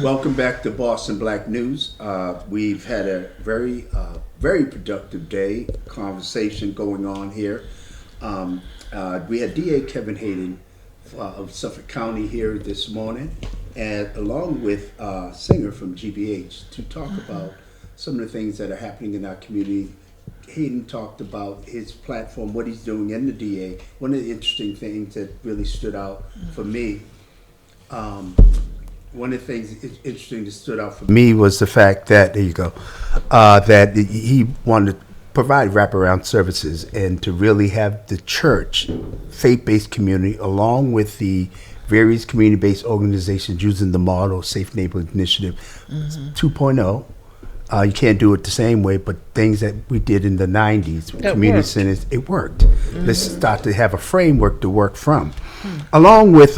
Welcome back to Boston Black News. We've had a very productive day, conversation going on here. We had DA Kevin Hayden of Suffolk County here this morning, and along with singer from GBH to talk about some of the things that are happening in our community. Hayden talked about his platform, what he's doing in the DA. One of the interesting things that really stood out for me. One of the things interesting that stood out for me was the fact that that he wanted to provide wraparound services and to really have the church, faith-based community, along with the various community-based organizations using the model Safe Neighborhood Initiative 2.0. You can't do it the same way, but things that we did in the 90s, with community centers, it worked. Let's start to have a framework to work from. Along with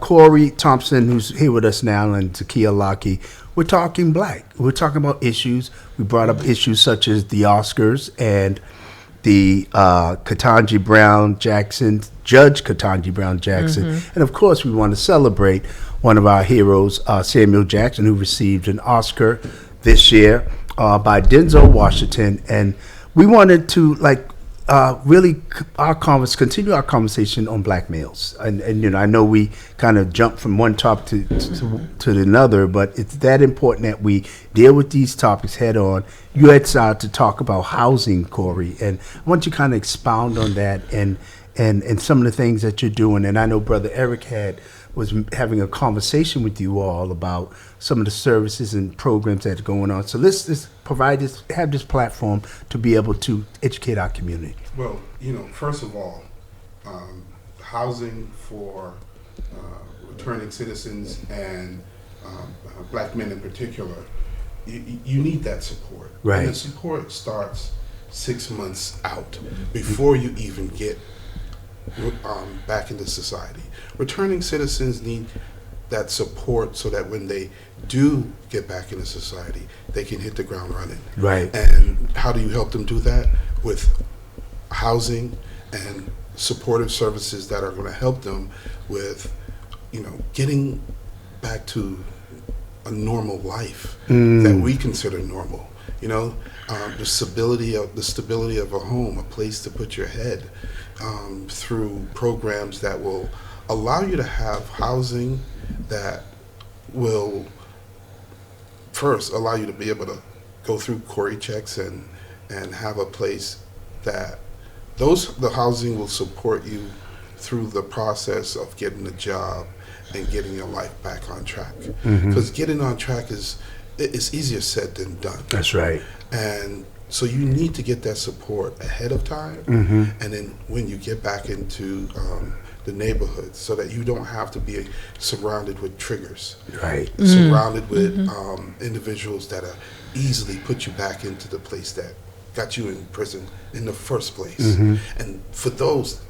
Corey Thompson, who's here with us now, and Zakiya Alake, we're talking black. We're talking about issues. We brought up issues such as the Oscars and the Ketanji Brown Jackson, Judge Ketanji Brown Jackson. And of course, we want to celebrate one of our heroes, Samuel Jackson, who received an Oscar this year by Denzel Washington, and we wanted to really continue our conversation on black males. And I know we kind of jump from one topic to another, but it's that important that we deal with these topics head on. You had started to talk about housing, Corey, and I want you to kind of expound on that and some of the things that you're doing. And I know Brother Eric was having a conversation with you all about some of the services and programs that are going on. So let's have this platform to be able to educate our community. Well, first of all, housing for returning citizens and black men in particular, you need that support. Right. And the support starts 6 months out before you even get back into society. Returning citizens need that support so that when they do get back into society, they can hit the ground running. Right. And how do you help them do that? With housing and supportive services that are going to help them with, getting back to a normal life that we consider normal. The stability of a home, a place to put your head, through programs that will allow you to have housing that will first allow you to be able to go through query checks and have a place that the housing will support you through the process of getting a job and getting your life back on track. Because getting on track it's easier said than done. That's right. And so you need to get that support ahead of time, and then when you get back into the neighborhood, so that you don't have to be surrounded with triggers, right? Surrounded with individuals that are easily put you back into the place that got you in prison in the first place. And for those,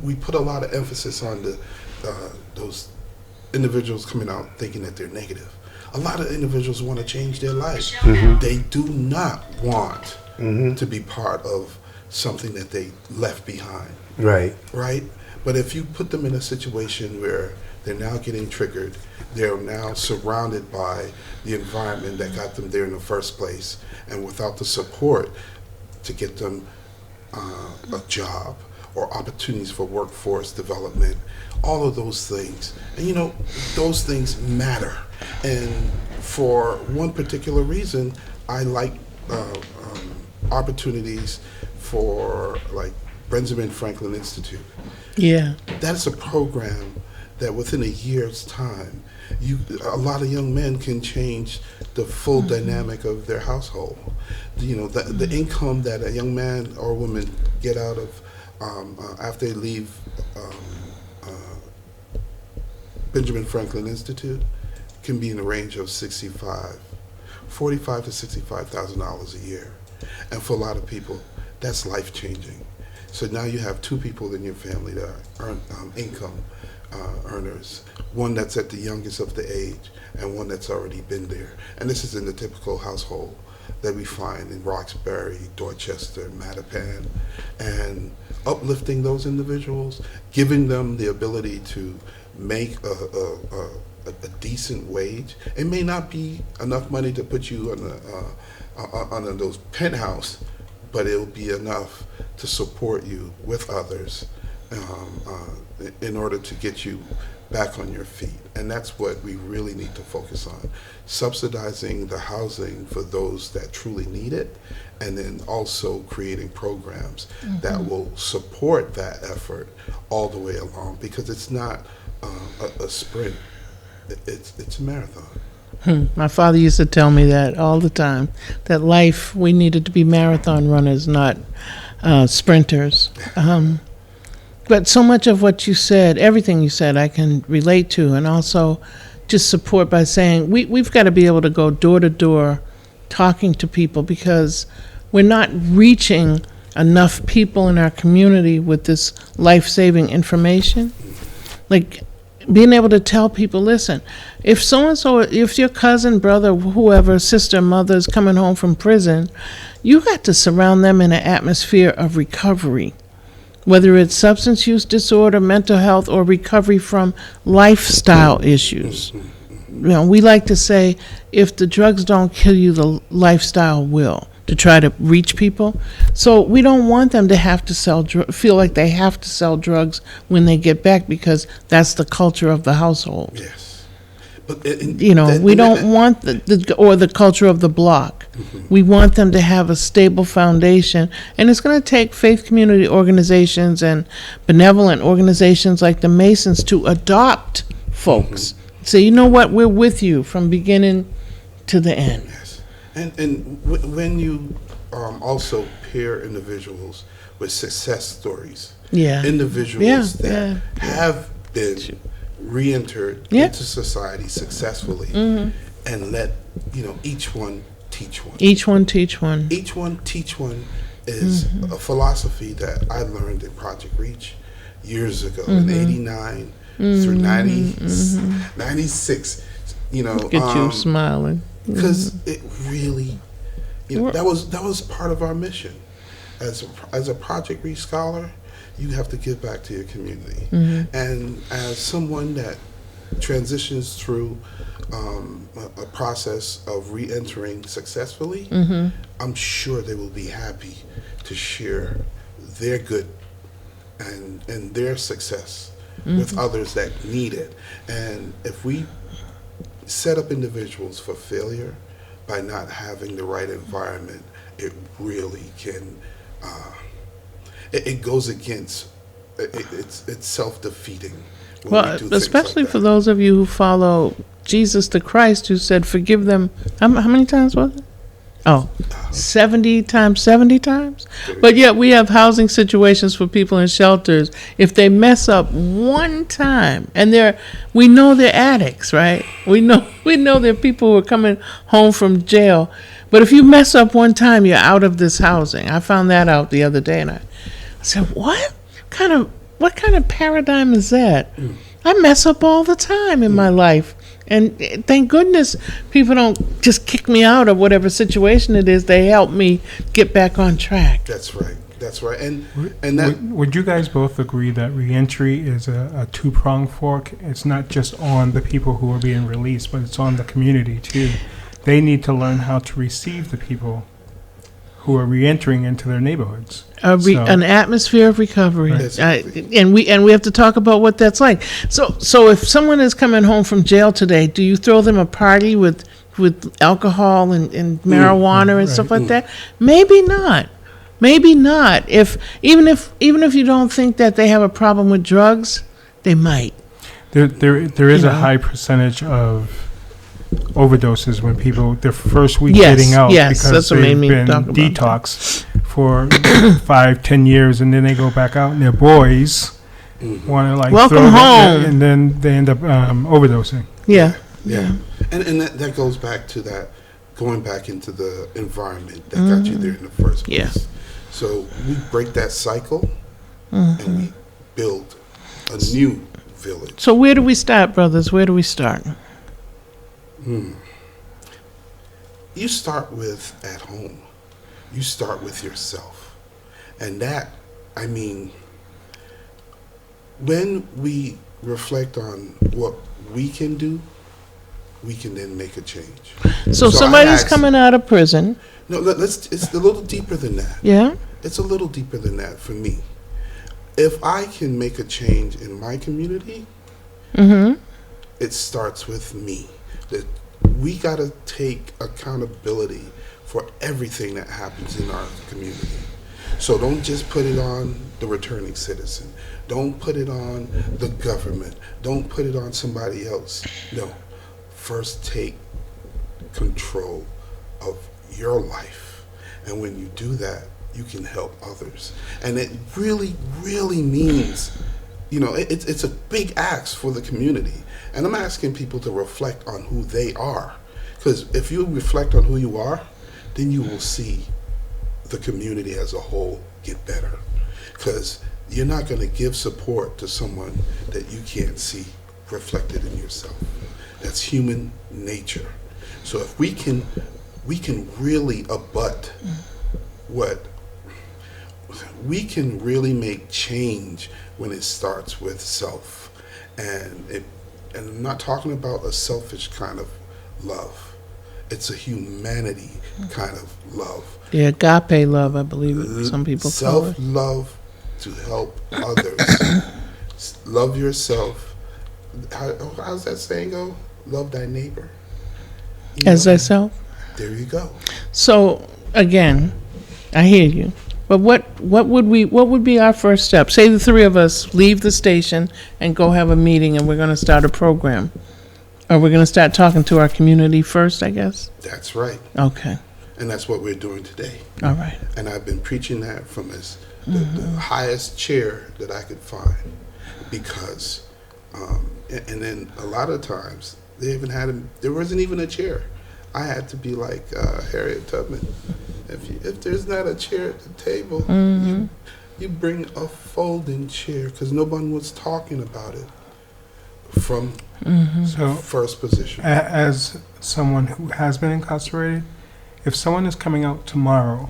we put a lot of emphasis on those individuals coming out thinking that they're negative. A lot of individuals want to change their life. They do not want to be part of something that they left behind. Right. Right? But if you put them in a situation where they're now getting triggered, they're now surrounded by the environment that got them there in the first place, and without the support to get them a job or opportunities for workforce development, all of those things. And those things matter. And for one particular reason, I like opportunities for Benjamin Franklin Institute. Yeah. That's a program that within a year's time, a lot of young men can change the full dynamic of their household. The income that a young man or woman get out of after they leave Benjamin Franklin Institute can be in the range of $45,000 to $65,000 a year. And for a lot of people, that's life-changing. So now you have two people in your family that are income earners, one that's at the youngest of the age and one that's already been there. And this is in the typical household that we find in Roxbury, Dorchester, Mattapan, and uplifting those individuals, giving them the ability to make a decent wage. It may not be enough money to put you on those penthouse, but it'll be enough to support you with others in order to get you back on your feet. And that's what we really need to focus on, subsidizing the housing for those that truly need it, and then also creating programs that will support that effort all the way along, because it's not a sprint, it's a marathon. My father used to tell me that all the time, that life, we needed to be marathon runners, not sprinters. But so much of what you said, everything you said, I can relate to, and also just support by saying we've got to be able to go door to door talking to people, because we're not reaching enough people in our community with this life-saving information. Like, being able to tell people, listen, if so-and-so, if your cousin, brother, whoever, sister, mother is coming home from prison, you got to surround them in an atmosphere of recovery, whether it's substance use disorder, mental health, or recovery from lifestyle issues. You know, we like to say, if the drugs don't kill you, the lifestyle will, to try to reach people. So we don't want them to have to feel like they have to sell drugs when they get back, because that's the culture of the household. Yes. But we don't want the culture of the block. We want them to have a stable foundation, and it's going to take faith community organizations and benevolent organizations like the Masons to adopt folks. Say, you know what, we're with you from beginning to the end. Yes. And when you also pair individuals with success stories, individuals that have been re-entered into society successfully, and let each one teach one. Each one teach one. Each one teach one is a philosophy that I learned in Project Reach years ago in '89 through 96. Look at you smiling. Because it really, that was part of our mission as a Project Reach scholar. You have to give back to your community. And as someone that transitions through a process of re-entering successfully, I'm sure they will be happy to share their good and their success with others that need it. And if we set up individuals for failure by not having the right environment, it really can it goes against, it's self-defeating. Well, especially for those of you who follow Jesus the Christ, who said, forgive them, how many times was it? 70 times, 70 times? But yet we have housing situations for people in shelters. If they mess up one time, and we know they're addicts, right? We know they're people who are coming home from jail. But if you mess up one time, you're out of this housing. I found that out the other day, and I said, what kind of paradigm is that? I mess up all the time in my life. And thank goodness people don't just kick me out of whatever situation it is. They help me get back on track. That's right. And that, would you guys both agree that reentry is a two-pronged fork? It's not just on the people who are being released, but it's on the community too. They need to learn how to receive the people who are reentering into their neighborhoods. An atmosphere of recovery, Right. and we have to talk about what that's like. So if someone is coming home from jail today, do you throw them a party with alcohol and marijuana and stuff like that? Maybe not. Even if you don't think that they have a problem with drugs, they might. There is a high percentage of overdoses when people their first week getting out because that's what they've made me been talk about detoxed for 5-10 years, and then they go back out and their boys want to welcome throw home, and then they end up overdosing. Yeah. And that goes back to that, going back into the environment that got you there in the first place. Yeah. So we break that cycle and we build a new village. So where do we start, brothers? Where do we start? you start with at home. You start with yourself. And that, I mean, when we reflect on what we can do, we can then make a change. So I somebody's asked- coming out of prison. No, it's a little deeper than that. Yeah. It's a little deeper than that for me. If I can make a change in my community, Mm-hmm. it starts with me. That we got to take accountability for everything that happens in our community. So don't just put it on the returning citizen. Don't put it on the government. Don't put it on somebody else. No. First take control of your life. And when you do that, you can help others. And it really, really means, it's a big ask for the community. And I'm asking people to reflect on who they are. Because if you reflect on who you are, then you will see the community as a whole get better. Because you're not going to give support to someone that you can't see reflected in yourself. That's human nature. So if we can really abut we can really make change when it starts with self. And I'm not talking about a selfish kind of love. It's a humanity kind of love. The agape love, I believe some people call it. Self-love to help others. Love yourself. How's that saying go? Love thy neighbor. As thyself. There you go. So again, I hear you. But what would be our first step? Say the three of us leave the station and go have a meeting, and we're going to start a program. Or we're going to start talking to our community first, I guess? That's right. Okay. And that's what we're doing today. All right. And I've been preaching that from the highest chair that I could find. Because, and then a lot of times, there wasn't even a chair. I had to be like Harriet Tubman. If there's not a chair at the table, you bring a folding chair, because no one was talking about it from So, first position. as someone who has been incarcerated, if someone is coming out tomorrow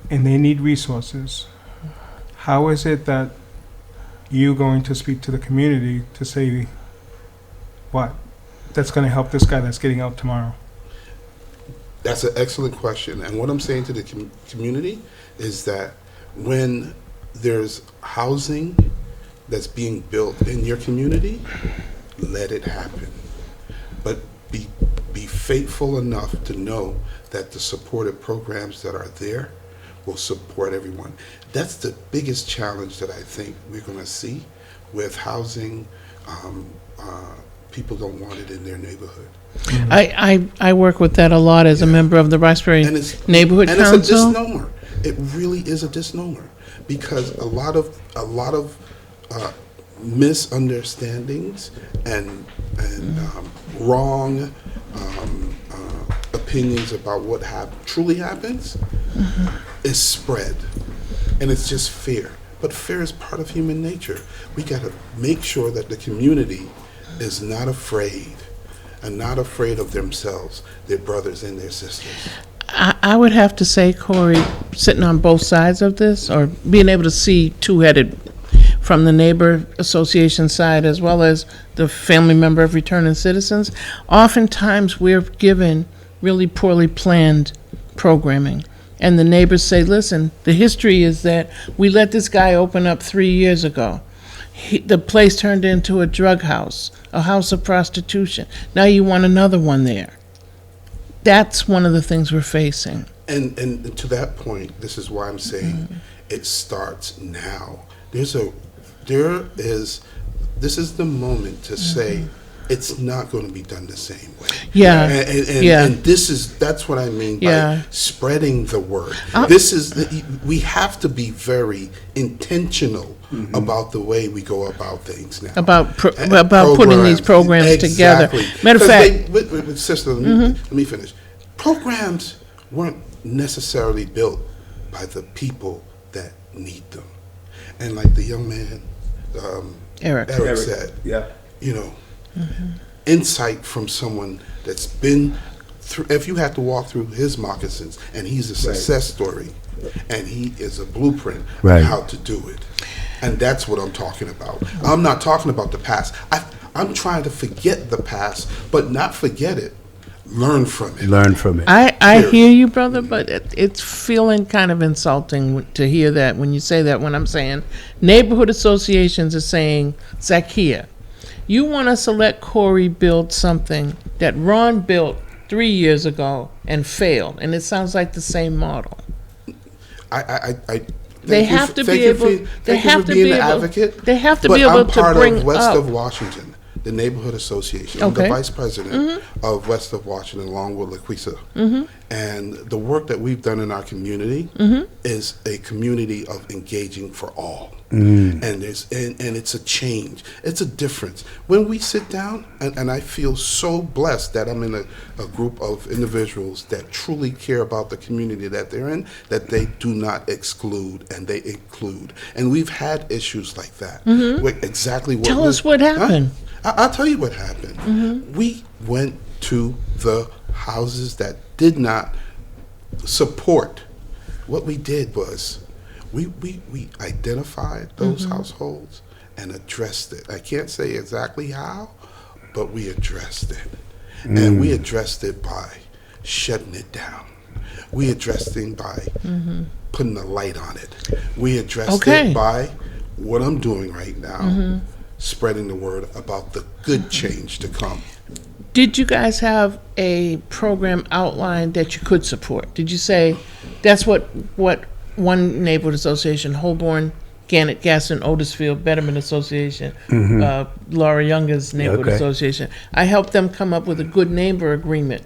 and they need resources, how is it that you're going to speak to the community to say what? That's going to help this guy that's getting out tomorrow? That's an excellent question. And what I'm saying to the community is that when there's housing that's being built in your community, let it happen. But be faithful enough to know that the supportive programs that are there will support everyone. That's the biggest challenge that I think we're going to see with housing. People don't want it in their neighborhood. I work with that a lot as a member of the Roxbury Neighborhood Council. It's a misnomer. It really is a misnomer, because a lot of misunderstandings and wrong opinions about what truly happens is spread, and it's just fear. But fear is part of human nature. We got to make sure that the community is not afraid, and not afraid of themselves, their brothers and their sisters. I would have to say, Corey, sitting on both sides of this, or being able to see two-headed from the neighbor association side as well as the family member of returning citizens, oftentimes we're given really poorly planned programming. And the neighbors say, listen, the history is that we let this guy open up 3 years ago. The place turned into a drug house, a house of prostitution. Now you want another one there. That's one of the things we're facing. And to that point, this is why I'm saying it starts now. This is the moment to say it's not going to be done the same way. Yeah. And that's what I mean by spreading the word. We have to be very intentional about the way we go about things now. About putting these programs together. Matter of fact, sister, let me finish. Programs weren't necessarily built by the people that need them. And like the young man, Eric said, insight from someone that's been if you had to walk through his moccasins, and he's a success story, and he is a blueprint Right. of how to do it. And that's what I'm talking about. I'm not talking about the past. I'm trying to forget the past, but not forget it. Learn from it. Learn from it. I hear you, brother, but it's feeling kind of insulting to hear that when you say that, when I'm saying neighborhood associations are saying, Zakiya, you want us to let Corey build something that Ron built 3 years ago and failed, and it sounds like the same model. They have to be able. They have to be able. They have to be able to bring up. I'm part of West of Washington, the neighborhood association. I'm the Okay. vice president of West of Washington, along with Laquisa. And the work that we've done in our community is a community of engaging for all. And it's a change. It's a difference. When we sit down, and I feel so blessed that I'm in a group of individuals that truly care about the community that they're in, that they do not exclude and they include. And we've had issues like that. Exactly what. Tell us what happened. I'll tell you what happened. We went to the houses that did not support. What we did was we identified those households and addressed it. I can't say exactly how, but we addressed it. And we addressed it by shutting it down. We addressed it by putting a light on it. We addressed it by what I'm doing right now, spreading the word about the good change to come. Did you guys have a program outlined that you could support? Did you say that's what one neighborhood association, Holborn, Gannett, Gaston, Otisfield Betterment Association, Laura Younger's neighborhood association, I helped them come up with a good neighbor agreement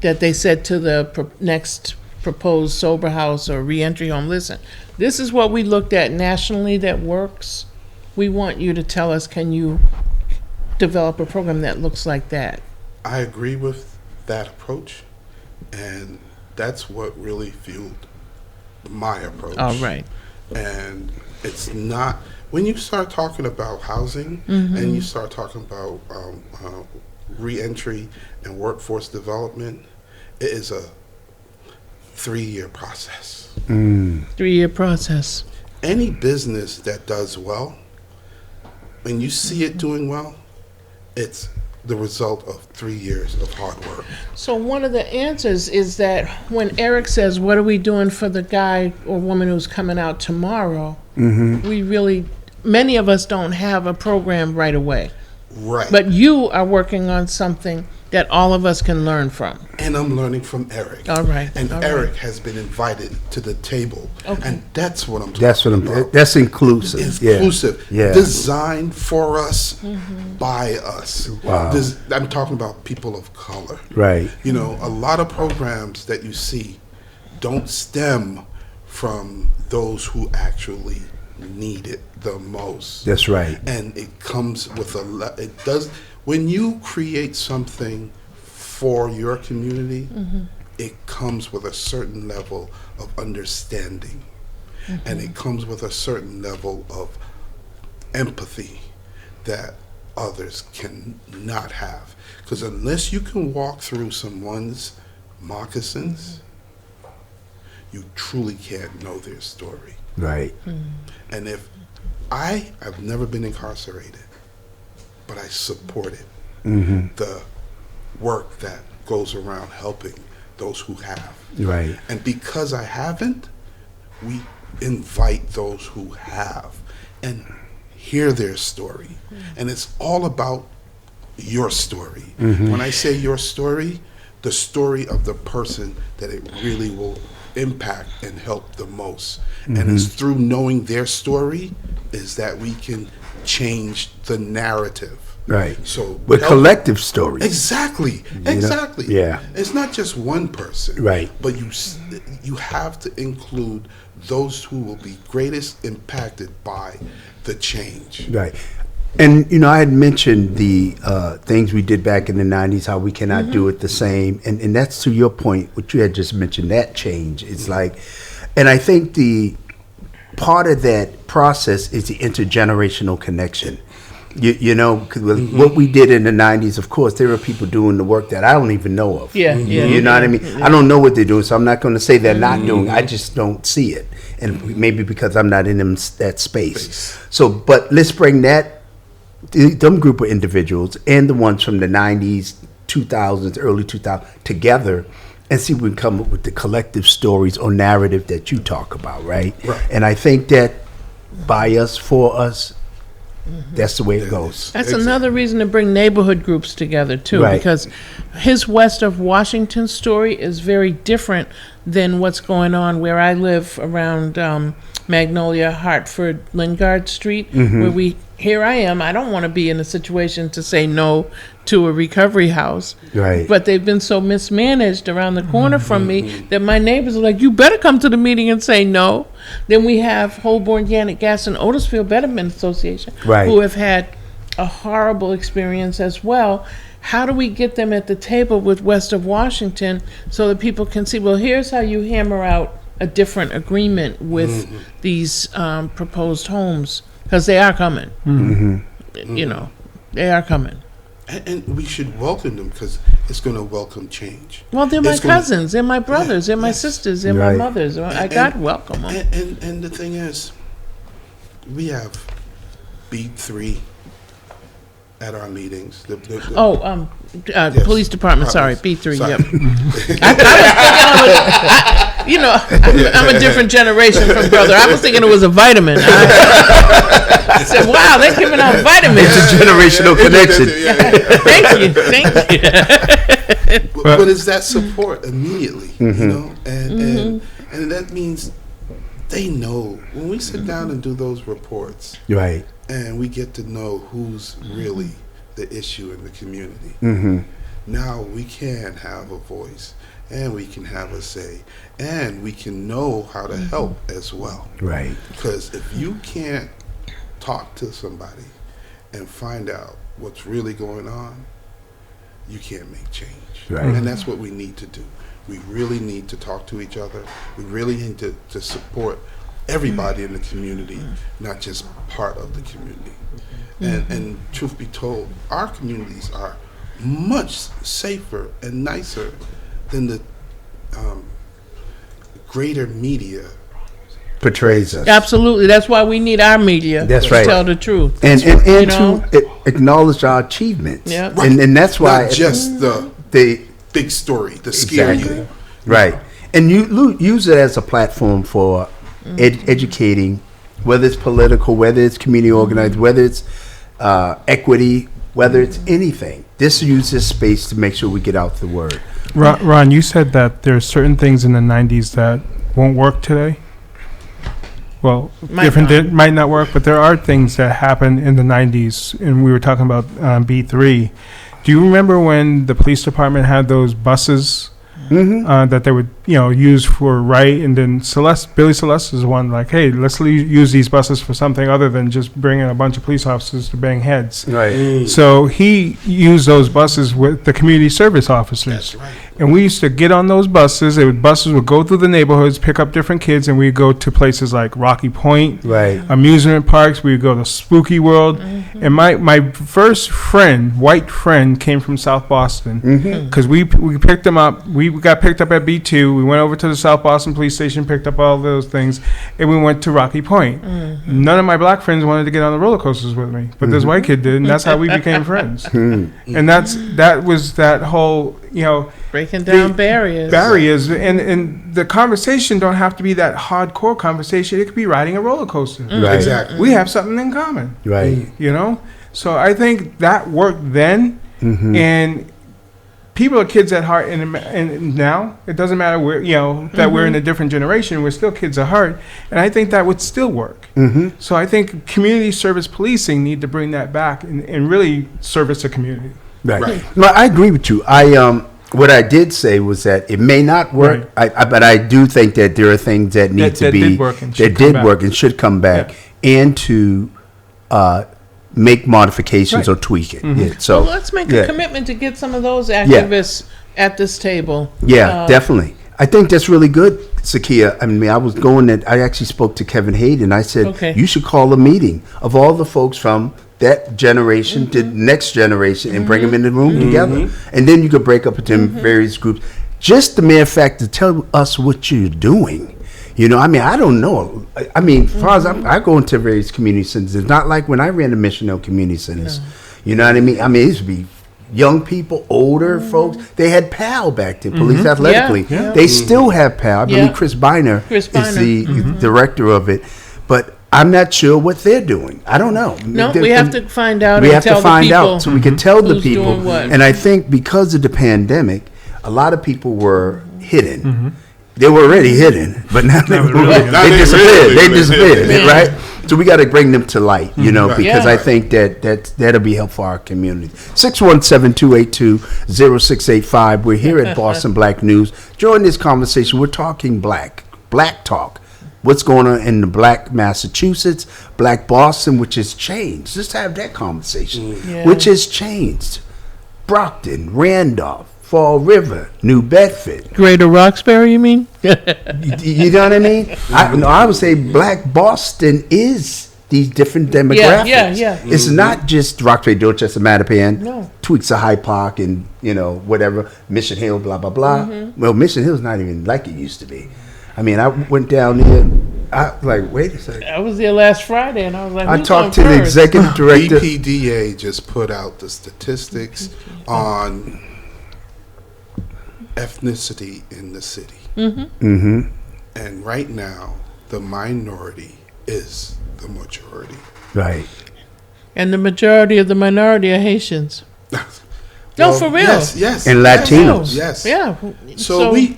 that they said to the next proposed sober house or reentry home, listen, this is what we looked at nationally that works. We want you to tell us, can you develop a program that looks like that? I agree with that approach, and that's what really fueled my approach. All right. And it's not, when you start talking about housing and you start talking about reentry and workforce development, it is a 3-year process. 3-year process. Any business that does well, when you see it doing well, it's the result of 3 years of hard work. So one of the answers is that when Eric says, what are we doing for the guy or woman who's coming out tomorrow, we really, many of us don't have a program right away. Right. But you are working on something that all of us can learn from. And I'm learning from Eric. All right. And all Eric right. has been invited to the table. Okay. And that's what I'm talking That's what about. that's inclusive. Inclusive. Yeah. Designed for us, by us. Wow. I'm talking about people of color. Right. You know, a lot of programs that you see don't stem from those who actually need it the most. That's right. And it comes with it does, when you create something for your community, it comes with a certain level of understanding. And it comes with a certain level of empathy that others cannot have. Because unless you can walk through someone's moccasins, you truly can't know their story. Right. And if I have never been incarcerated, but I supported the work that goes around helping those who have. Right. And because I haven't, we invite those who have and hear their story. And it's all about your story. When I say your story, the story of the person that it really will impact and help the most. And it's through knowing their story is that we can change the narrative. Right. So with collective stories. Exactly. Exactly. Yeah. It's not just one person. Right. But you have to include those who will be greatest impacted by the change. Right. And, you know, I had mentioned the things we did back in the 90s, how we cannot do it the same. And that's to your point, what you had just mentioned, that change. It's like, and I think the part of that process is the intergenerational connection. You know, 'cause with what we did in the 90s, of course, there are people doing the work that I don't even know of. Yeah, yeah. You know what I mean? I don't know what they're doing, so I'm not going to say they're not doing. I just don't see it, and maybe because I'm not in that space. So, but let's bring them group of individuals and the ones from the 90s, 2000s, early 2000s together, and see if we can come up with the collective stories or narrative that you talk about, right? Right. And I think that by us, for us, that's the way it goes. That's Exactly. another reason to bring neighborhood groups together too, Right. because his west of Washington story is very different than what's going on where I live around Magnolia, Hartford, Lingard Street, where here I am. I don't want to be in a situation to say no to a recovery house. Right. But they've been so mismanaged around the corner from me that my neighbors are like, you better come to the meeting and say no. Then we have Holborn, Gannett, Gas, and Otisville Betterment Association, Right. who have had a horrible experience as well. How do we get them at the table with west of Washington so that people can see, well, here's how you hammer out a different agreement with these proposed homes? Because they are coming. You know, they are coming. And we should welcome them because it's going to welcome change. Well, they're my It's gonna- cousins, they're my brothers, they're my Yes. sisters, they're my Right. mothers. I got welcome them. And the thing is, we have B3 at our meetings. Oh, Yes. police department, sorry, B3, Sorry. yep. You know, I'm a different generation from brother. I was thinking it was a vitamin. I said, wow, they're giving out vitamins. It's a generational connection. Thank you. But it's that support immediately, you know, and that means they know when we sit down and do those reports, Right. and we get to know who's really the issue in the community. Now we can have a voice, and we can have a say, and we can know how to help as well. Right. Because if you can't talk to somebody and find out what's really going on, you can't make change. Right. And that's what we need to do. We really need to talk to each other. We really need to support everybody in the community, not just part of the community. And truth be told, our communities are much safer and nicer than the greater media. Portrays us. Absolutely. That's why we need our media That's to right. tell the truth. And You know? to acknowledge our achievements. Yeah. And that's why Not just the they big story, the scare Exactly. you. right. And you use it as a platform for educating, whether it's political, whether it's community organized, whether it's equity, whether it's anything. This uses space to make sure we get out the word. Ron, you said that there are certain things in the 90s that won't work today. Well, might not work, but there are things that happened in the 90s, and we were talking about B3. Do you remember when the police department had those buses that they would, use for and then Billy Celeste is one like, hey, let's use these buses for something other than just bringing a bunch of police officers to bang heads. Right. So he used those buses with the community service officers. That's right. And we used to get on those buses. Buses would go through the neighborhoods, pick up different kids, and we'd go to places like Rocky Point, Right. amusement parks. We'd go to Spooky World. And my first white friend, came from South Boston because we picked him up. We got picked up at B2. We went over to the South Boston police station, picked up all those things, and we went to Rocky Point. None of my black friends wanted to get on the roller coasters with me, but this white kid did, and that's how we became friends. And that was that whole, Breaking down barriers. and the conversation don't have to be that hardcore conversation. It could be riding a roller coaster. Right. Exactly. We have something in common, Right. So I think that worked then, and people are kids at heart, and now it doesn't matter where that we're in a different generation. We're still kids at heart, and I think that would still work. So I think community service policing need to bring that back and really service the community. Right. No, I agree with you. What I did say was that it may not work, but I do think that there are things that need to that be did work and should that come did back. work and should come back, and to make modifications or tweak it. Yeah, so Well, let's make yeah. a commitment to get some of those activists at this table. Yeah, definitely. I think that's really good, Zakiya. I mean, I actually spoke to Kevin Hayden. I said, Okay. you should call a meeting of all the folks from that generation to the next generation and bring them in the room together. And then you could break up into various groups. Just the mere fact to tell us what you're doing. You know, I mean, I don't know. I mean, as far as I go into various community centers, it's not like when I ran the missional community centers. No. You know what I mean? I mean, it used to be young people, older folks. They had PAL back then, Police Athletically. Yeah. They still have PAL. I believe Chris Biner is the director of it. But I'm not sure what they're doing. I don't know. No, we have to find out. We and have tell to find the people out so we can tell the who's people. doing what. And I think because of the pandemic, a lot of people were hidden. They were already hidden, but now they disappeared. They disappeared, right? So we got to bring them to light, you know, because I think that'll be helpful for our community. 617-282-0685. We're here at Boston Black News. During this conversation, we're talking black talk. What's going on in the black Massachusetts, black Boston, which has changed. Let's have that conversation, which has changed. Brockton, Randolph, Fall River, New Bedford. Greater Roxbury, you mean? You know what I mean? I would say black Boston is these different demographics. Yeah. It's not just Roxbury, Dorchester, Mattapan, No. tweaks of Hyde Park and, you know, whatever, Mission Hill, blah, blah, blah. Well, Mission Hill's not even like it used to be. I mean, I went down there. I was like, wait a second. I was there last Friday, and I was like, I who's talked on to the first? executive director. BPDA just put out the statistics on ethnicity in the city. And right now, the minority is the majority. Right. And the majority of the minority are Haitians. No, for real. Yes. And Latinos. Yes. Yeah. So we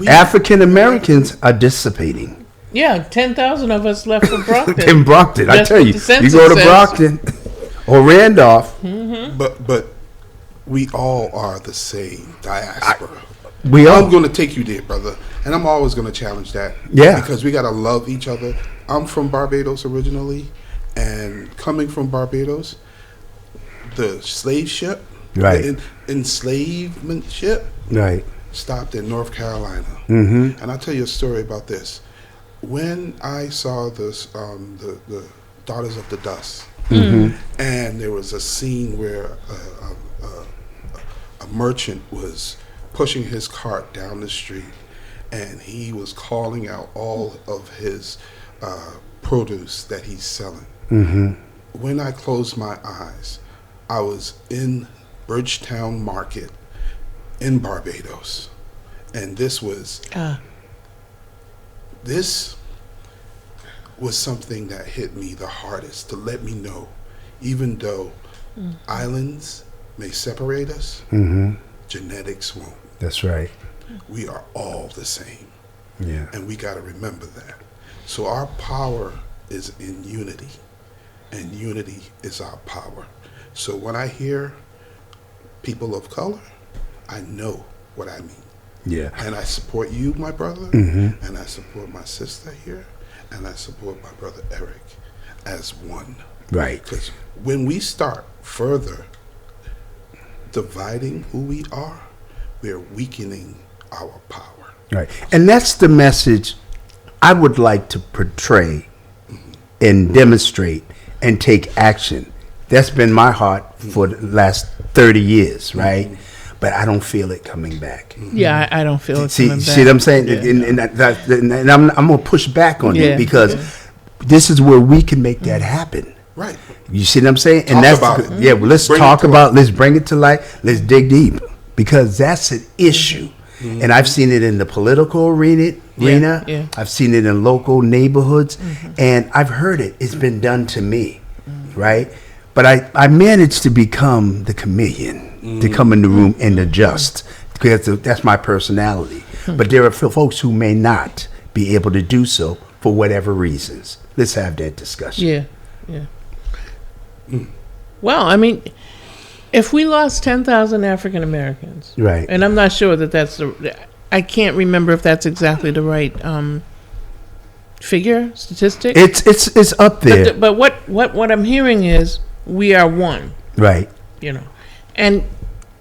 African Americans are dissipating. Yeah, 10,000 of us left for Brockton. In Brockton, I That's tell what you, the census you go to says. Brockton or Randolph, but we all are the same diaspora. we I'm all. going to take you there, brother, and I'm always going to challenge that. Yeah. Because we got to love each other. I'm from Barbados originally, and coming from Barbados, the slave ship, Right. the enslavement ship, Right. stopped in North Carolina. Mm-hmm. And I'll tell you a story about this. When I saw this, the Daughters of the Dust, and there was a scene where a merchant was pushing his cart down the street, and he was calling out all of his produce that he's selling. When I closed my eyes, I was in Bridgetown Market in Barbados, and this was something that hit me the hardest, to let me know, even though islands may separate us, genetics won't. That's right. We are all the same, Yeah. and we got to remember that. So our power is in unity, and unity is our power. So when I hear people of color, I know what I mean. Yeah. And I support you, my brother, and I support my sister here, and I support my brother Eric as one. Right. Because when we start further dividing who we are, we're weakening our power. Right. And that's the message I would like to portray and demonstrate and take action. That's been my heart for the last 30 years, right? But I don't feel it coming back. Yeah, I don't feel it See, coming back. see what I'm saying? Yeah. And I'm going to push back on it because this is where we can make that happen. Right. You see what I'm saying? Talk about it. Yeah, well, let's Bring it talk to about, let's bring it to light, let's dig deep, because that's an issue. And I've seen it in the political arena. Yeah. I've seen it in local neighborhoods, and I've heard it. It's been done to me, right? But I managed to become the chameleon, to come in the room and adjust, because that's my personality. But there are folks who may not be able to do so for whatever reasons. Let's have that discussion. Yeah. Well, I mean, if we lost 10,000 African Americans, Right. and I'm not sure that that's I can't remember if that's exactly the right statistic. It's up there. But what I'm hearing is we are one, Right. you know, and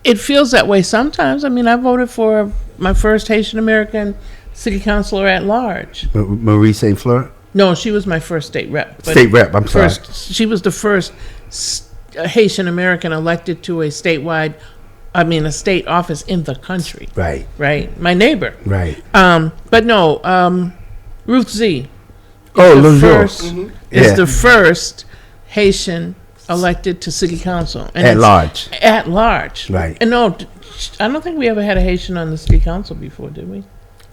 it feels that way sometimes. I mean, I voted for my first Haitian American city councilor at large. Marie St. Fleur? No, she was my first state rep. but State rep, I'm sorry. She was the first Haitian American elected to a state office in the country. Right, Right, my neighbor. right. But no, Ruth Z. Oh, the Lil first Joe. is Yeah. the first Haitian elected to city council and At it's large. At large, Right. And no, I don't think we ever had a Haitian on the city council before, did we?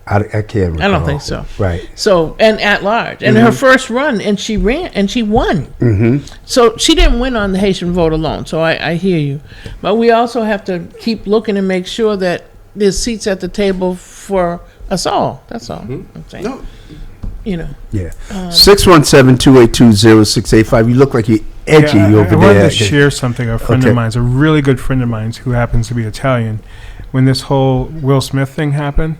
I can't recall. I don't think so. Right. So, and at large, and her first run, and she ran, and she won. Mm-hmm. So she didn't win on the Haitian vote alone. So I hear you, but we also have to keep looking and make sure that there's seats at the table for us all. That's all I'm saying. No, You know, Yeah. 617-282-0685. You look like you're edgy Yeah, I over wanted there. to share something. A friend Okay. of mine's, a really good friend of mine's, who happens to be Italian. When this whole Will Smith thing happened,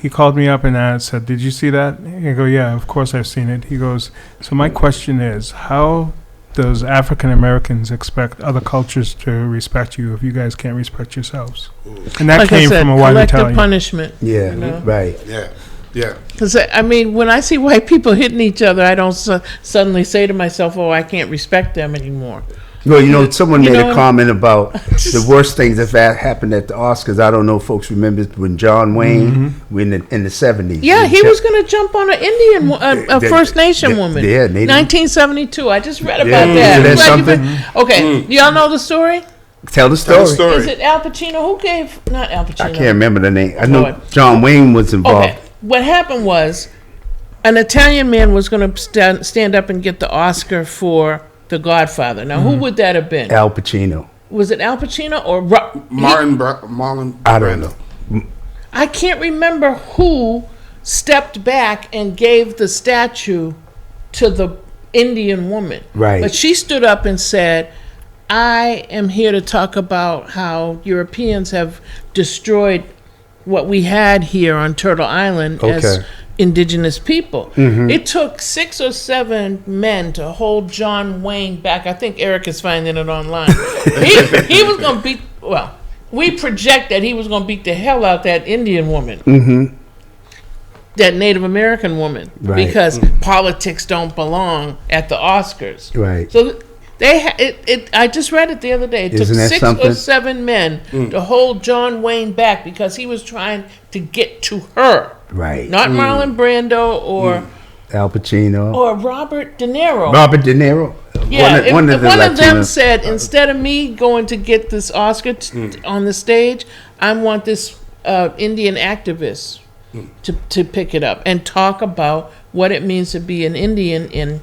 he called me up and said, "Did you see that?" I go, "Yeah, of course I've seen it." He goes, "So my question is, how does African Americans expect other cultures to respect you if you guys can't respect yourselves?" And that like I came said, from a white collective Italian. punishment. Yeah, You know? right. yeah. Because I mean, when I see white people hitting each other, I don't suddenly say to myself, "Oh, I can't respect them anymore." Well, someone You made know- a comment about the worst things that happened at the Oscars. I don't know if folks remember when John Wayne in the 70s. Yeah, he was going to jump on an Indian, a First Nation the- woman. yeah, Native- 1972. I just read about Yeah, that. isn't that I'm glad you something? Okay, do y'all know the story? Tell the story. Tell the story. Is it Al Pacino? Who gave? Not Al Pacino. I can't remember the name. I know Lord. John Wayne was involved. Okay, what happened was, an Italian man was going to stand up and get the Oscar for The Godfather. Now, who would that have been? Al Pacino. Was it Al Pacino or Marlon I don't know. I can't remember who stepped back and gave the statue to the Indian woman. Right. But she stood up and said, "I am here to talk about how Europeans have destroyed what we had here on Turtle Island as Okay. indigenous people." It took 6 or 7 men to hold John Wayne back. I think Eric is finding it online. he was going to beat, we project that he was going to beat the hell out that Indian woman. That Native American woman. Right. Because politics don't belong at the Oscars. Right. So I just read it the other day. It took Isn't that 6 something? or 7 men to hold John Wayne back because he was trying to get to her. Right. Not Marlon Brando or Al Pacino. Robert De Niro. Robert De Niro. Yeah, if one of them Latino- said, instead of me going to get this Oscar on the stage, I want this Indian activist to pick it up and talk about what it means to be an Indian in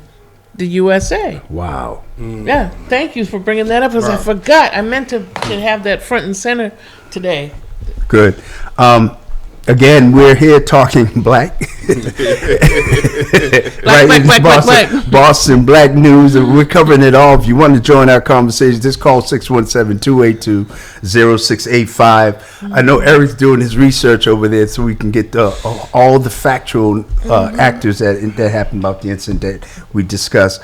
the USA. Wow. Yeah, thank you for bringing that up because I forgot. I meant to have that front and center today. Good. Again, we're here talking black. Black. Boston Black News, and we're covering it all. If you want to join our conversation, just call 617-282-0685. I know Eric's doing his research over there so we can get all the factual actors that happened about the incident that we discussed.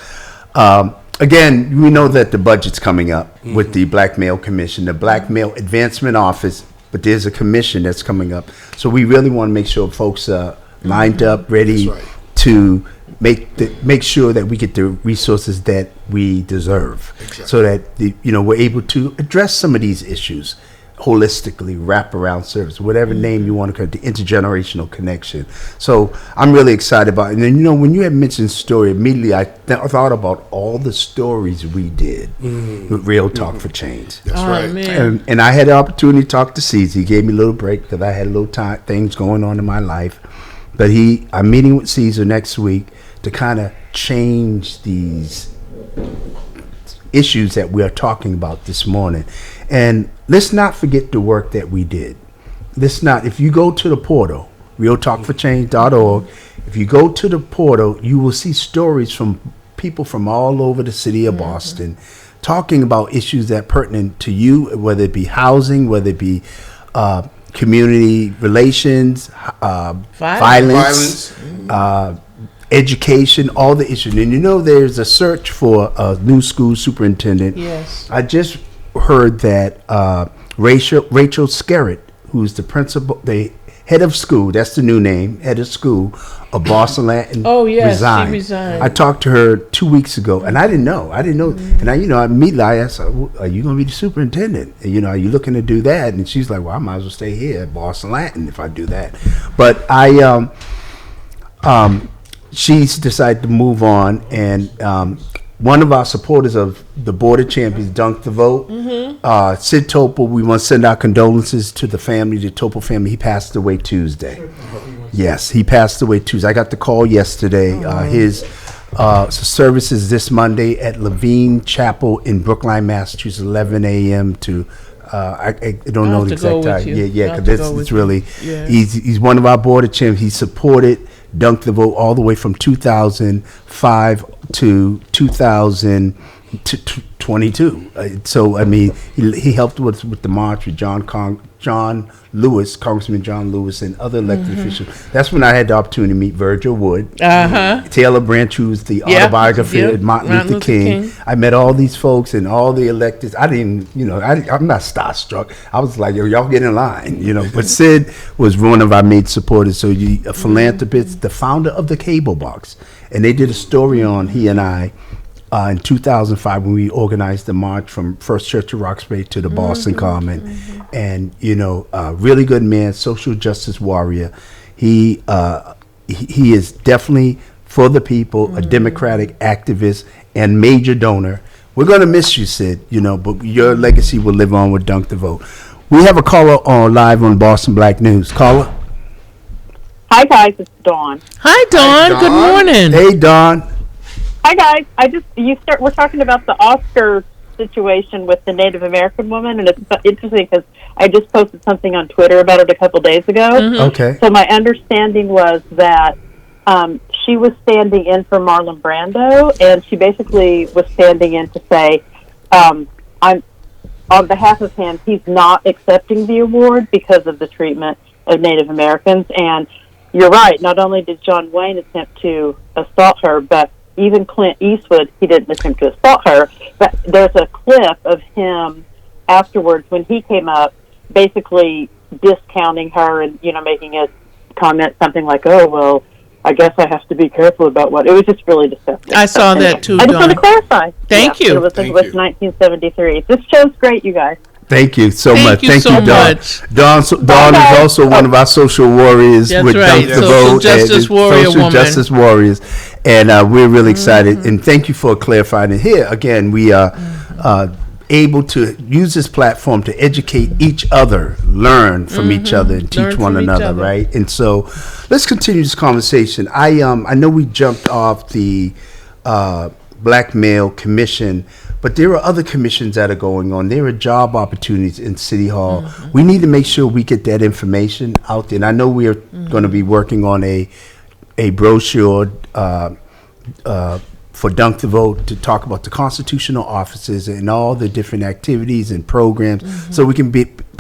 Again, we know that the budget's coming up with the Black Male Commission, the Black Male Advancement Office, but there's a commission that's coming up. So we really want to make sure folks are lined up, ready That's right. to make sure that we get the resources that we deserve, Exactly. so that we're able to address some of these issues holistically, wraparound service, whatever name you want to call it, the intergenerational connection. So I'm really excited about it. And then, when you had mentioned story, immediately I thought about all the stories we did with Real Talk for Change. That's right. Man. And I had the opportunity to talk to Cece. He gave me a little break because I had a little things going on in my life. But I'm meeting with Caesar next week to kind of change these issues that we are talking about this morning. And let's not forget the work that we did. If you go to the portal, realtalkforchange.org, if you go to the portal, you will see stories from people from all over the city of Boston talking about issues that are pertinent to you, whether it be housing, whether it be community relations, violence, education, all the issues. And there's a search for a new school superintendent. Yes. I just heard that Rachel Skerritt, who's the head of school, that's the new name, head of school of Boston Latin. Oh, yes, she resigned. I talked to her 2 weeks ago, and I didn't know. And I immediately I asked her, "Are you going to be the superintendent? And, are you looking to do that?" And she's like, "Well, I might as well stay here at Boston Latin if I do that." But she's decided to move on, and one of our supporters of the Board of Champions, Dunk the Vote, Sid Topol, we want to send our condolences to the family, the Topol family. He passed away Tuesday. Yes, he passed away Tuesday. I got the call yesterday. His service is this Monday at Levine Chapel in Brookline, Massachusetts, 11 a.m. to I don't know the exact time. Yeah, because it's really, he's one of our Board of Champions. He supported Dunk the Vote all the way from 2005 to 2022. So I mean, he helped with the march with John Lewis, Congressman John Lewis, and other elected officials. That's when I had the opportunity to meet Virgil Wood, Taylor Branch, who's the autobiography of Martin Luther King. I met all these folks and all the electeds. I didn't, I'm not starstruck. I was like, yo, y'all get in line, But Sid was one of our main supporters. So a philanthropist, the founder of the Cable Box, and they did a story on he and I. In 2005, when we organized the march from First Church of Roxbury to the Boston Common, and really good man, social justice warrior. He is definitely for the people, a democratic activist and major donor. We're gonna miss you, Sid. But your legacy will live on with Dunk the Vote. We have a caller on live on Boston Black News. Caller. Hi guys, it's Dawn. Hi, Dawn. Good morning. Hey, Dawn. Hi guys. We're talking about the Oscar situation with the Native American woman, and it's interesting because I just posted something on Twitter about it a couple days ago. Okay. So my understanding was that she was standing in for Marlon Brando, and she basically was standing in to say, I'm on behalf of him, he's not accepting the award because of the treatment of Native Americans. And you're right, not only did John Wayne attempt to assault her, but even Clint Eastwood, he didn't attempt to assault her, but there's a clip of him afterwards when he came up basically discounting her and, making a comment, something like, oh, well, I guess I have to be careful about what. It was just really deceptive. I saw that too, I just Dawn. want to clarify. Thank you. It was 1973. This show's great, you guys. Thank you so much. Thank you, Dawn. Dawn is also one of our social warriors That's with right. Dunk the Social Vote justice warrior social woman. justice warriors, and we're really excited. And thank you for clarifying it here. Again, we are able to use this platform to educate each other, learn from each other, and teach one another, right? And so, let's continue this conversation. I know we jumped off the Black Male Commission. But there are other commissions that are going on. There are job opportunities in City Hall. We need to make sure we get that information out there. And I know we are going to be working on a brochure for Dunk the Vote to talk about the constitutional offices and all the different activities and programs, so we can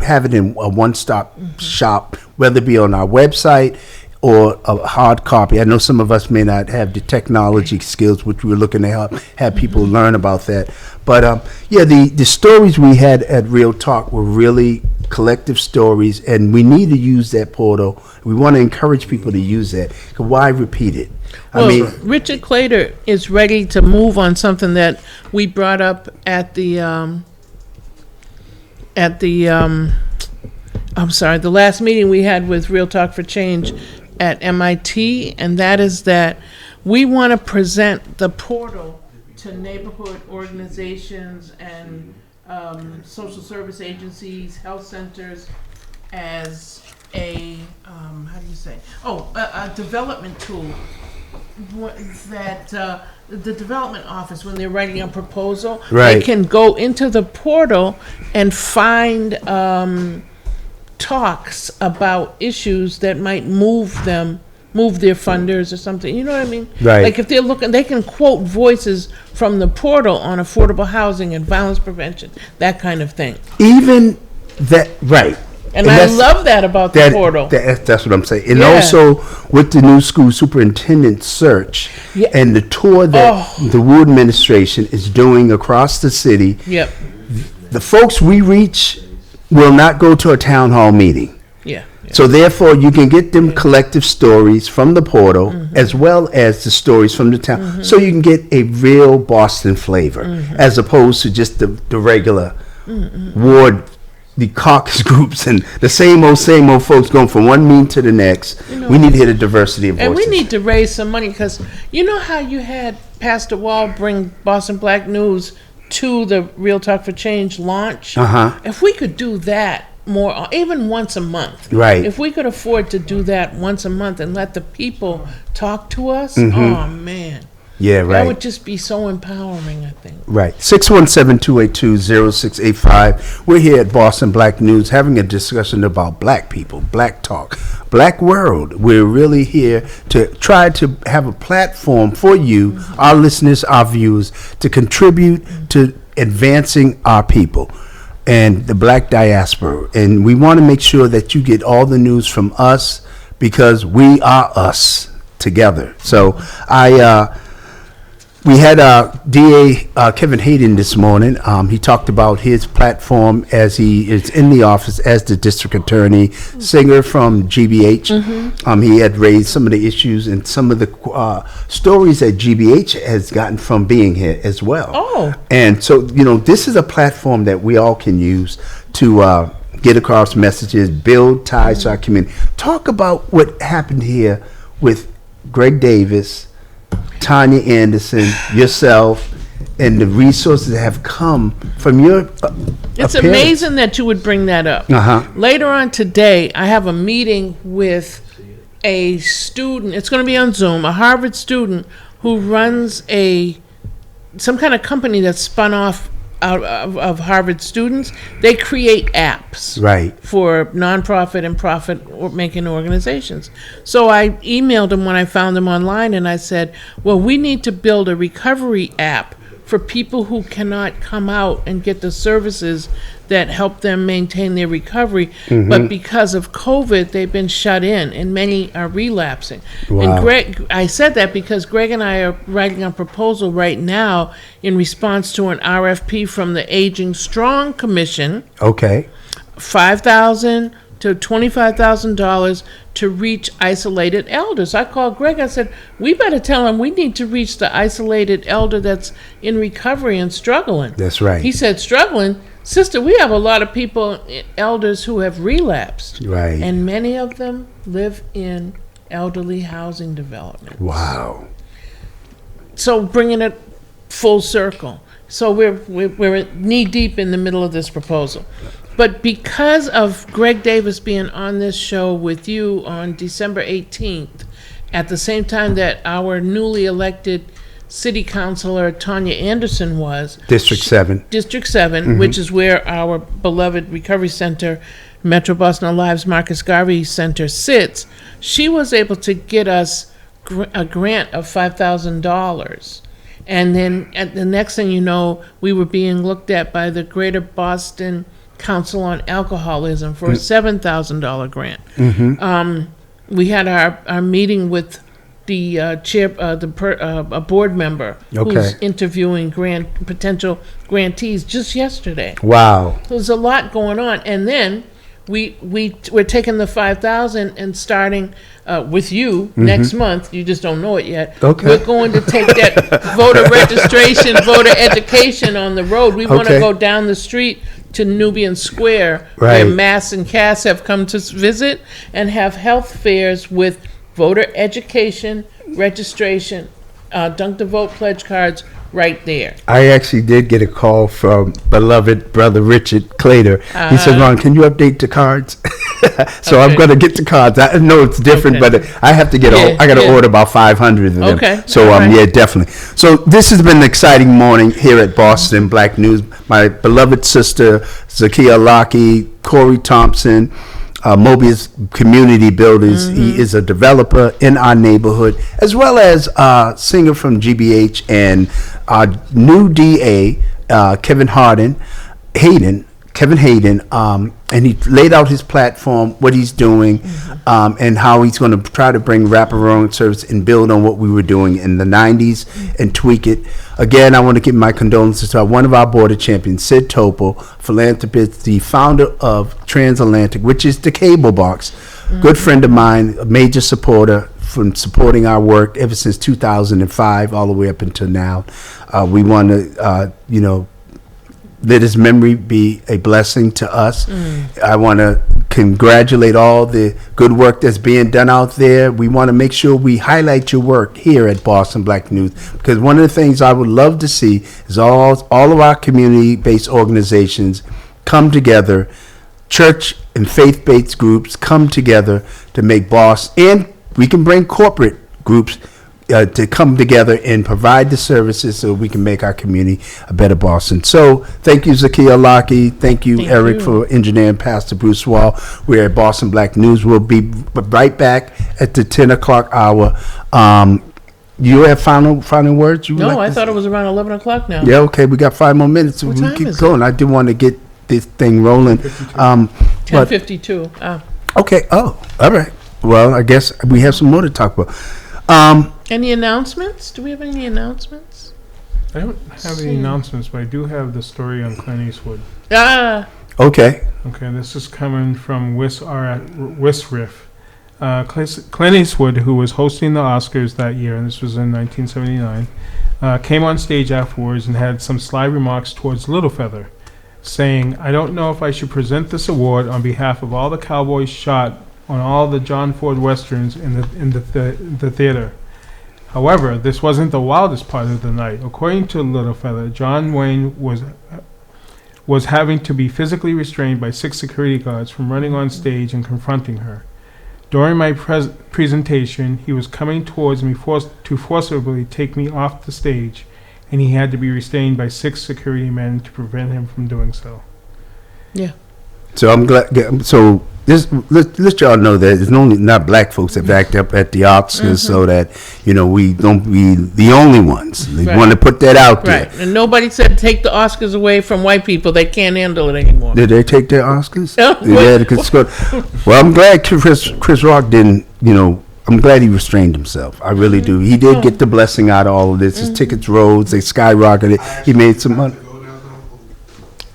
have it in a one-stop shop, whether it be on our website or a hard copy. I know some of us may not have the technology skills, which we're looking to have people learn about that. But the stories we had at Real Talk were really collective stories, and we need to use that portal. We want to encourage people to use that. Why repeat it? Richard Clater is ready to move on something that we brought up at the last meeting we had with Real Talk for Change at MIT, and that is that we want to present the portal to neighborhood organizations and social service agencies, health centers, as a development tool. That the development office, when they're writing a proposal, they can go into the portal and find talks about issues that might move their funders or something. You know what I mean? Right. Like if they're looking, they can quote voices from the portal on affordable housing and violence prevention, that kind of thing. Even that, right. And I love that about the portal. That's what I'm saying. And also with the new school superintendent search and the tour that the Wu administration is doing across the city, the folks we reach will not go to a town hall meeting. So therefore, you can get them collective stories from the portal as well as the stories from the town. So you can get a real Boston flavor as opposed to just the regular ward, the caucus groups and the same old folks going from one meeting to the next. We need to hit a diversity of voices. And we need to raise some money because you know how you had Pastor Wall bring Boston Black News to the Real Talk for Change launch? If we could do that more, even once a month. Right. If we could afford to do that once a month and let the people talk to us, oh man. Yeah, right. That would just be so empowering, I think. Right. 617-282-0685. We're here at Boston Black News having a discussion about black people, black talk, black world. We're really here to try to have a platform for you, our listeners, our viewers, to contribute to advancing our people and the black diaspora. And we want to make sure that you get all the news from us because we are us together. So we had DA Kevin Hayden this morning. He talked about his platform as he is in the office as the district attorney, singer from GBH. He had raised some of the issues and some of the stories that GBH has gotten from being here as well. Oh. And so, this is a platform that we all can use to get across messages, build ties to our community. Talk about what happened here with Greg Davis, Tanya Anderson, yourself, and the resources that have come from your It's appearance. amazing that you would bring that up. Later on today, I have a meeting with a student. It's going to be on Zoom, a Harvard student who runs some kind of company that's spun off out of Harvard students. They create apps for nonprofit and profit-making organizations. So I emailed him when I found them online, and I said, well, we need to build a recovery app for people who cannot come out and get the services that help them maintain their recovery. But because of COVID, they've been shut in, and many are relapsing. And I said that because Greg and I are writing a proposal right now in response to an RFP from the Aging Strong Commission. Okay. $5,000 to $25,000 to reach isolated elders. I called Greg. I said, we better tell him we need to reach the isolated elder that's in recovery and struggling. That's right. He said, struggling? Sister, we have a lot of people, elders who have relapsed. Right. And many of them live in elderly housing development. Wow. So bringing it full circle. So we're knee deep in the middle of this proposal. But because of Greg Davis being on this show with you on December 18th, at the same time that our newly elected city councilor Tanya Anderson was. District 7, which is where our beloved Recovery Center, Metro Boston Alive's Marcus Garvey Center sits. She was able to get us a grant of $5,000. And then at the next thing you know, we were being looked at by the Greater Boston Council on Alcoholism for a $7,000 grant. We had our meeting with the a board member who's interviewing potential grantees just yesterday. Wow. So there's a lot going on, and then we're taking the $5,000 and starting with you next month. You just don't know it yet. We're going to take that voter registration, voter education on the road. We want to go down the street to Nubian Square, where Mass and Cass have come to visit, and have health fairs with voter education, registration, Dunk the Vote pledge cards right there. I actually did get a call from beloved brother Richard Clater. He said, Ron, can you update the cards? So I'm going to get the cards. I know it's different, but I have to get I got to order about 500 of them. So yeah, definitely. So this has been an exciting morning here at Boston Black News. My beloved sister Zakiya Alake, Corey Thompson, Mobius Community Builders. He is a developer in our neighborhood, as well as singer from GBH, and our new DA, Kevin Hayden, and he laid out his platform, what he's doing, and how he's going to try to bring wraparound service and build on what we were doing in the 90s and tweak it. Again, I want to give my condolences to one of our border champions, Sid Topol, philanthropist, the founder of Transatlantic, which is the cable box. good friend of mine, a major supporter from supporting our work ever since 2005 all the way up until now. We want to, let his memory be a blessing to us. I want to congratulate all the good work that's being done out there. We want to make sure we highlight your work here at Boston Black News, because one of the things I would love to see is all of our community-based organizations come together, church and faith-based groups come together to make Boston, and we can bring corporate groups to come together and provide the services so we can make our community a better Boston. So thank you, Zakiya, Alake. Thank you, Eric, for engineering Pastor Bruce Wall. We're at Boston Black News. We'll be right back at the 10 o'clock hour. You have final words? No, I thought it was around 11 o'clock now. Yeah, okay. We got 5 more minutes. What We time keep is going. I did want to get this thing rolling. 10:52. Okay. Oh, all right. Well, I guess we have some more to talk about. Any announcements? Do we have any announcements? I don't have any announcements, but I do have the story on Clint Eastwood. Okay. Okay, this is coming from Wisriff. Clint Eastwood, who was hosting the Oscars that year, and this was in 1979, came on stage afterwards and had some sly remarks towards Littlefeather, saying, "I don't know if I should present this award on behalf of all the cowboys shot on all the John Ford westerns in the theater. However, this wasn't the wildest part of the night. According to Littlefeather, John Wayne was having to be physically restrained by 6 security guards from running on stage and confronting her. During my presentation, he was coming towards me to forcibly take me off the stage, and he had to be restrained by 6 security men to prevent him from doing so." Yeah. So I'm glad. So let y'all know that it's only not black folks that backed up at the Oscars, so that we don't be the only ones. They want to put that out there. Right. And nobody said take the Oscars away from white people. They can't handle it anymore. Did they take their Oscars? Yeah. Well, I'm glad Chris Rock didn't. I'm glad he restrained himself. I really do. He did get the blessing out of all of this. His tickets rose. They skyrocketed. He made some money.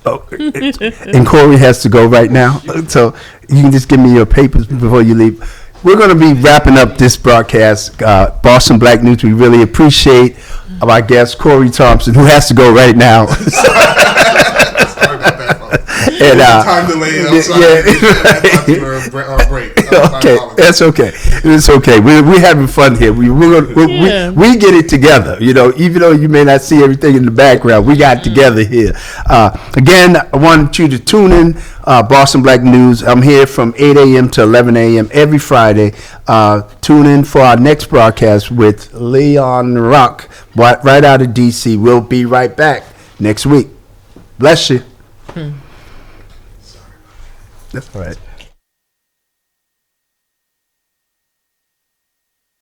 Oh, and Corey has to go right now, so you can just give me your papers before you leave. We're going to be wrapping up this broadcast. Boston Black News, we really appreciate our guest, Corey Thompson, who has to go right now. Sorry about that, folks. And, time delay. I'm sorry. Our break. Okay, that's okay. It's okay. We're having fun here. We get it together. Even though you may not see everything in the background, we got it together here. Again, I want you to tune in. Boston Black News. I'm here from 8 a.m. to 11 a.m. every Friday. Tune in for our next broadcast with Leon Rock, right out of D.C. We'll be right back next week. Bless you. That's all right.